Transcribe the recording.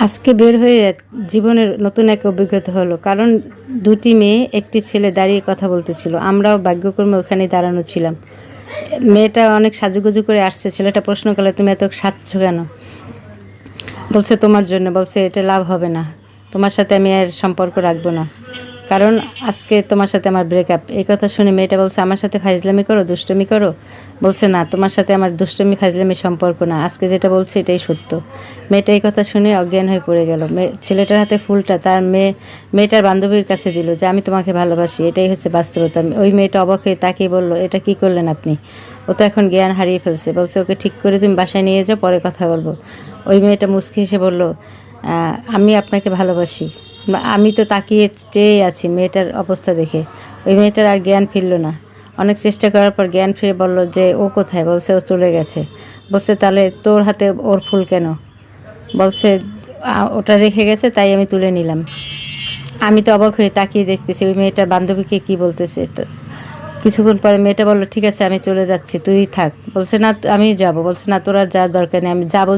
আজকে বের হয়ে জীবনের নতুন এক অভিজ্ঞতা হলো। কারণ দুটি মেয়ে একটি ছেলে দাঁড়িয়ে কথা বলতেছিল, আমরাও ভাগ্যক্রমে ওখানেই দাঁড়ানো ছিলাম। মেয়েটা অনেক সাজুগুজু করে আসছে, ছেলেটা প্রশ্ন করলে তুমি এত সাজছো কেন? বলছে তোমার জন্য। বলছে এটা লাভ হবে না, তোমার সাথে আমি আর সম্পর্ক রাখবো না, কারণ আজকে তোমার সাথে আমার ব্রেকআপ। এই কথা শুনে মেয়েটা বলছে আমার সাথে ফাইজলামি করো, দুষ্টমি করো? বলছে না, তোমার সাথে আমার দুষ্টমি ফাইজলামি সম্পর্ক না, আজকে যেটা বলছে এটাই সত্য। মেয়েটা এই কথা শুনে অজ্ঞান হয়ে পড়ে গেল। ছেলেটার হাতে ফুলটা তার মেয়েটার বান্ধবীর কাছে দিল যে আমি তোমাকে ভালোবাসি, এটাই হচ্ছে বাস্তবতা। ওই মেয়েটা অবাক হয়ে তাকিয়ে বলল, এটা কি করলেন আপনি? ও তো এখন জ্ঞান হারিয়ে ফেলছে। বলছে ওকে ঠিক করে তুমি বাসায় নিয়ে যাও, পরে কথা বলবো। ওই মেয়েটা মুচকি হেসে বলল, আমি আপনাকে ভালোবাসি। আমি তো তাকিয়ে চেয়ে আছি মেয়েটার অবস্থা দেখে। ওই মেয়েটার আর জ্ঞান ফিরল না। অনেক চেষ্টা করার পর জ্ঞান ফিরে বলল যে ও কোথায়? বলছে ও চলে গেছে। বলছে তাহলে তোর হাতে ওর ফুল কেন? বলছে ওটা রেখে গেছে, তাই আমি তুলে নিলাম। আমি তো অবাক হয়ে তাকিয়ে দেখতেছি ওই মেয়েটার বান্ধবীকে কি বলতেছে। তো কিছুক্ষণ পরে মেয়েটা বলল ঠিক আছে আমি চলে যাচ্ছি, তুই থাক। বলছে না আমি যাব। বলছে না তোর আর যাওয়ার দরকার নেই, আমি যাবো।